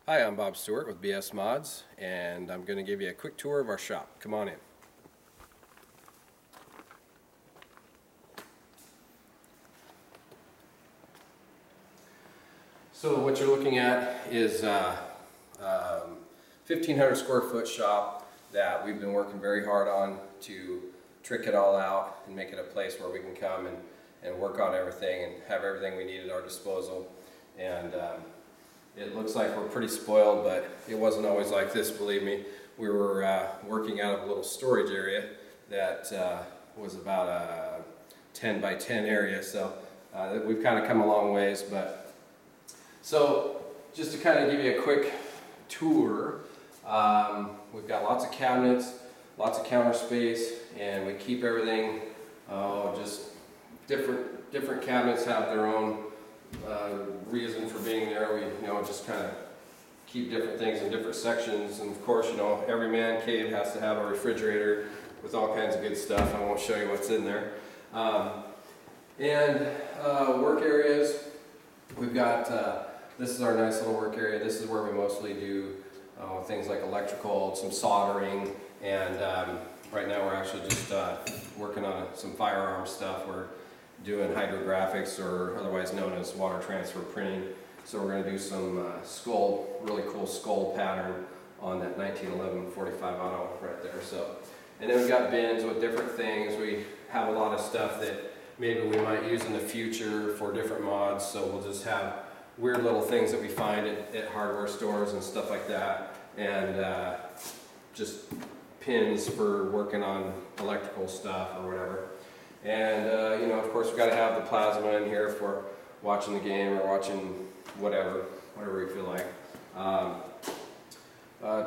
Hi, I'm Bob Stewart with BSMods, and I'm going to give you a quick tour of our shop. Come on in. So what you're looking at is a 1,500 square foot shop that we've been working very hard on to trick it all out and make it a place where we can come and work on everything and have everything we need at our disposal. And it looks like we're pretty spoiled, but it wasn't always like this, believe me. We were working out of a little storage area that was about a 10 by 10 area, so we've kind of come a long ways. But so just to kind of give you a quick tour, we've got lots of cabinets, lots of counter space, and we keep everything just different cabinets have their own reason for being there. We just kind of keep different things in different sections, and of course every man cave has to have a refrigerator with all kinds of good stuff. I won't show you what's in there. Work areas, we've got this is our nice little work area. This is where we mostly do things like electrical, some soldering, and right now we're actually just working on some firearm stuff. We're doing hydrographics, or otherwise known as water transfer printing. So we're going to do some really cool skull pattern on that 1911 45 auto right there. So, and then we've got bins with different things. We have a lot of stuff that maybe we might use in the future for different mods. So we'll just have weird little things that we find at hardware stores and stuff like that, and just pins for working on electrical stuff or whatever. And of course we've got to have the plasma in here for watching the game or watching whatever you feel like.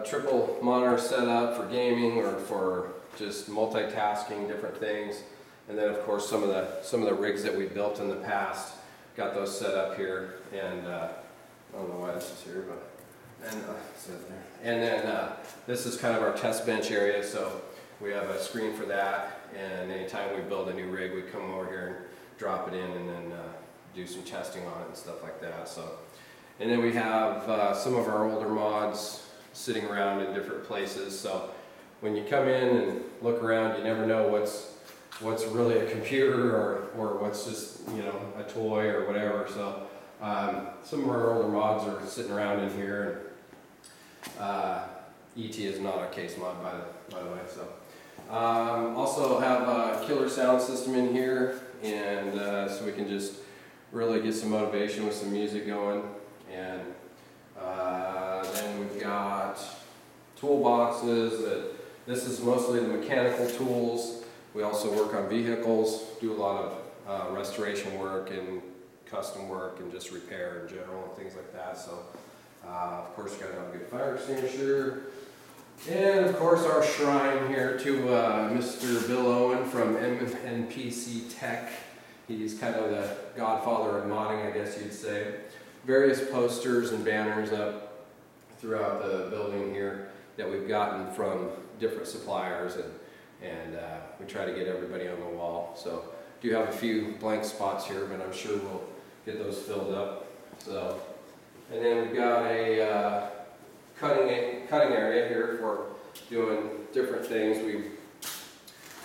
Triple monitor setup for gaming or for just multitasking, different things. And then of course some of the rigs that we built in the past, got those set up here. And I don't know why this is here, but it's there. And then this is kind of our test bench area. So we have a screen for that, and anytime we build a new rig, we come over here and drop it in, and then do some testing on it and stuff like that. So, and then we have some of our older mods sitting around in different places. So when you come in and look around, you never know what's really a computer or what's just a toy or whatever. So some of our older mods are sitting around in here. And, ET is not a case mod, by the way. So also have a killer sound system in here, and so we can just really get some motivation with some music going. And then we've got toolboxes. This is mostly the mechanical tools. We also work on vehicles, do a lot of restoration work and custom work and just repair in general and things like that. So of course you got to have a good fire extinguisher. And of course our shrine here to Mr. Bill Owen from NPC Tech. He's kind of the godfather of modding, I guess you'd say. Various posters and banners up throughout the building here that we've gotten from different suppliers, and we try to get everybody on the wall. So do have a few blank spots here, but I'm sure we'll get those filled up. So, and then we've got a cutting area here for doing different things. We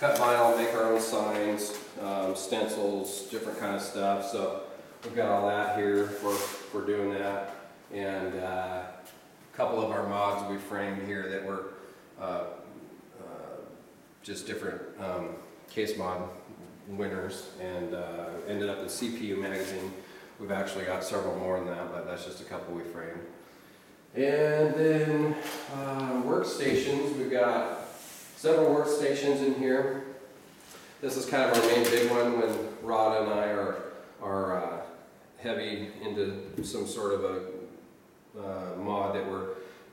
cut vinyl, make our own signs, stencils, different kind of stuff. So we've got all that here for doing that. And a couple of our mods we framed here that were just different case mod winners, and ended up in CPU magazine. We've actually got several more than that, but that's just a couple we framed. And then workstations, we've got several workstations in here. This is kind of our main big one when Rod and I are heavy into some sort of a mod that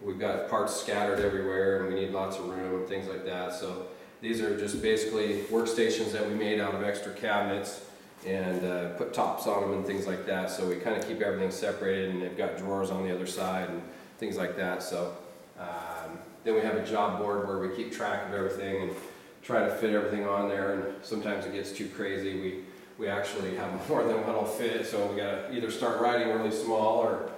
we've got parts scattered everywhere and we need lots of room and things like that. So these are just basically workstations that we made out of extra cabinets and put tops on them and things like that. So we kind of keep everything separated, and they've got drawers on the other side and things like that. So then we have a job board where we keep track of everything and try to fit everything on there, and sometimes it gets too crazy. We actually have more than one will fit, so we got to either start writing really small or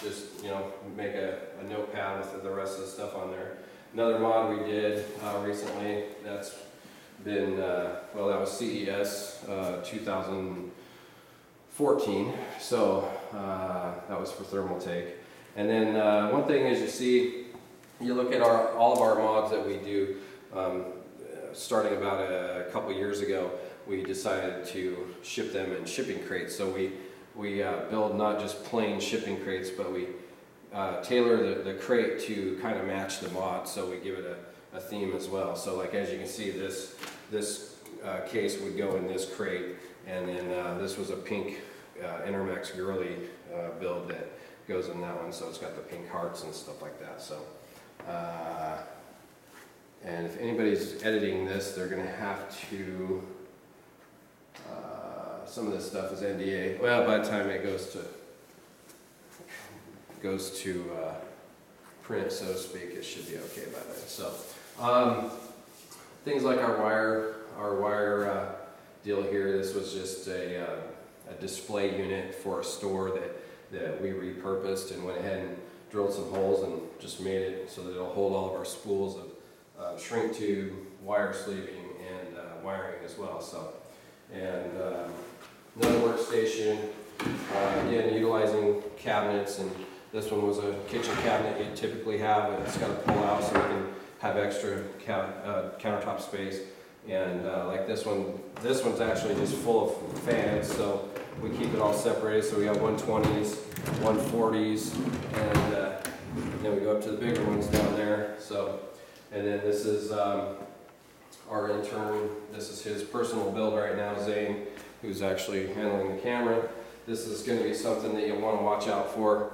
just, you know, make a notepad with the rest of the stuff on there. Another mod we did recently, that's been, well, that was CES 2014, so that was for thermal take. And then one thing is, you see, you look at all of our mods that we do, starting about a couple years ago, we decided to ship them in shipping crates. So we build not just plain shipping crates, but we tailor the crate to kind of match the mod, so we give it a theme as well. So like, as you can see, this case would go in this crate, and then this was a pink Intermex girly build that goes in that one, so it's got the pink hearts and stuff like that. So and if anybody's editing this, they're going to have to, some of this stuff is NDA. Well, by the time it goes to print, so to speak, it should be okay by then. So things like our wire deal here. This was just a display unit for a store that we repurposed and went ahead and drilled some holes and just made it so that it'll hold all of our spools of shrink tube, wire sleeving, and wiring as well. So, and another workstation, again, utilizing cabinets, and this one was a kitchen cabinet you typically have, and it's got to pull out so we can have extra countertop space. And like this one's actually just full of fans, so we keep it all separated. So we have 120s, 140s, and then we go up to the bigger ones down there. So, and then this is our intern. This is his personal build right now, Zane, who's actually handling the camera. This is going to be something that you'll want to watch out for.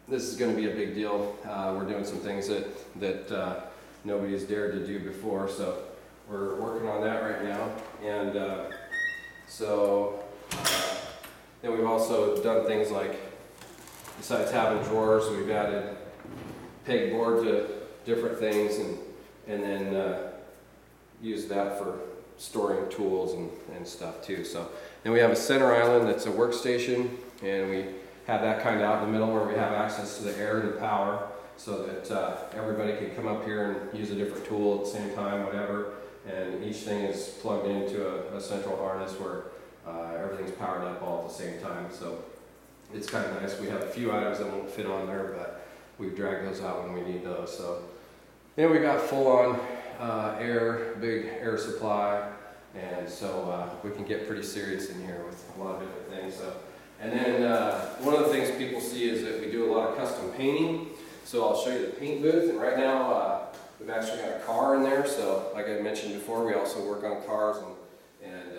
This is going to be a big deal. We're doing some things that nobody's dared to do before, so we're working on that right now. And then we've also done things like, besides having drawers, we've added pegboard to different things, and then use that for storing tools and stuff too. So then we have a center island that's a workstation, and we have that kind of out in the middle where we have access to the air and the power, so that everybody can come up here and use a different tool at the same time, whatever. And each thing is plugged into a central harness where everything's powered up all at the same time. So it's kind of nice. We have a few items that won't fit on there, but we've dragged those out when we need those. So then we got full-on air, big air supply, and so we can get pretty serious in here with a lot of different things. So, and then one of the things people see is that we do a lot of custom painting. So I'll show you the paint booth, and right now we've actually got a car in there. So like I mentioned before, we also work on cars, and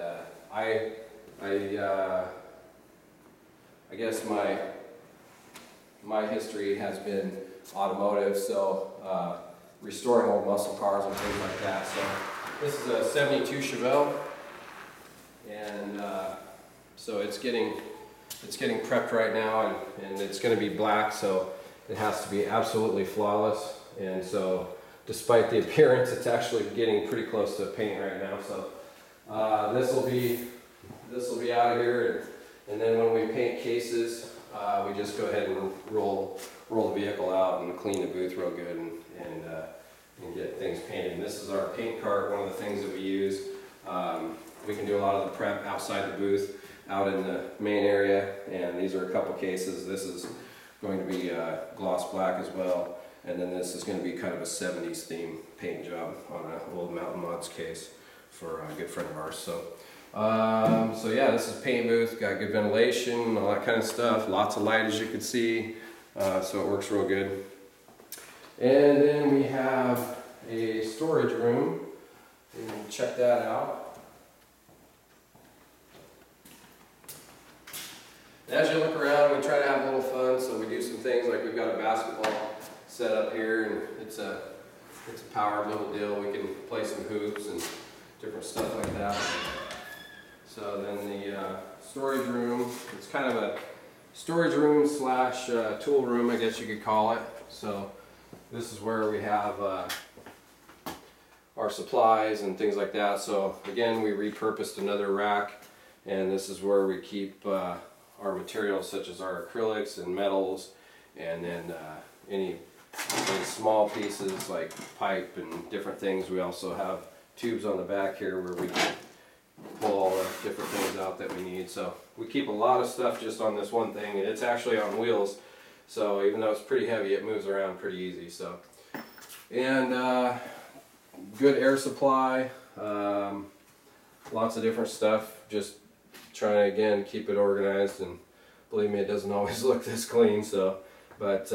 I guess my history has been automotive, so restoring old muscle cars and things like that. So this is a 72 Chevelle, and so it's getting prepped right now, and it's going to be black, so it has to be absolutely flawless. And so despite the appearance, it's actually getting pretty close to paint right now. So this will be out of here, and then when we paint cases, we just go ahead and roll the vehicle out and clean the booth real good, and get things painted. And this is our paint cart, one of the things that we use. We can do a lot of the prep outside the booth, out in the main area, and these are a couple cases. This is going to be gloss black as well, and then this is going to be kind of a 70s theme paint job on an old Mountain Mods case for a good friend of ours. So so yeah, this is paint booth, got good ventilation, all that kind of stuff, lots of light as you can see, so it works real good. And then we have a storage room, and check that out. And as you look around, we try to have a little fun, so we do some things like we've got a basketball set up here, and it's a powered little deal. We can play some hoops and different stuff like that. So then the storage room, it's kind of a storage room slash tool room, I guess you could call it. So this is where we have our supplies and things like that. So again, we repurposed another rack, and this is where we keep our materials such as our acrylics and metals And then any small pieces like pipe and different things, we also have tubes on the back here where we can pull all the different things out that we need. So we keep a lot of stuff just on this one thing, and it's actually on wheels. So even though it's pretty heavy, it moves around pretty easy. So, and good air supply, lots of different stuff. Just trying to, again, keep it organized, and believe me, it doesn't always look this clean. So, but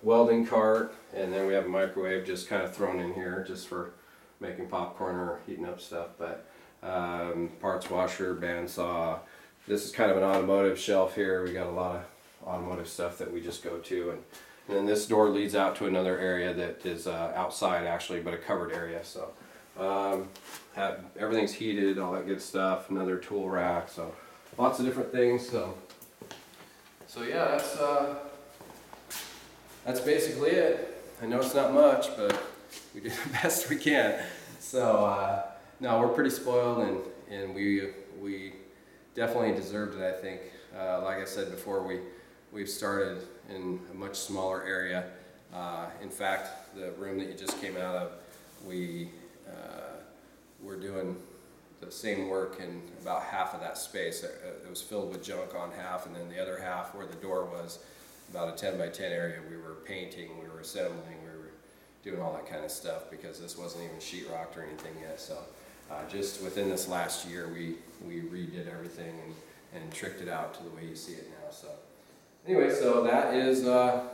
welding cart, and then we have a microwave just kind of thrown in here just for making popcorn or heating up stuff. But parts washer, bandsaw. This is kind of an automotive shelf here. We got a lot of automotive stuff that we just go to, and then this door leads out to another area that is outside actually, but a covered area. So everything's heated, all that good stuff. Another tool rack, so lots of different things. So yeah, that's basically it. I know it's not much, but we do the best we can. So no, we're pretty spoiled, and we definitely deserved it, I think. Like I said before, we've started in a much smaller area. In fact, the room that you just came out of, we're doing the same work in about half of that space. It was filled with junk on half, and then the other half where the door was, about a 10 by 10 area, we were painting, we were assembling, we were doing all that kind of stuff, because this wasn't even sheetrocked or anything yet. So just within this last year, we redid everything and tricked it out to the way you see it now. So anyway, so that is the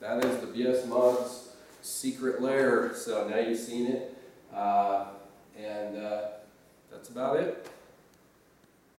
BSMods secret lair. So now you've seen it, and that's about it.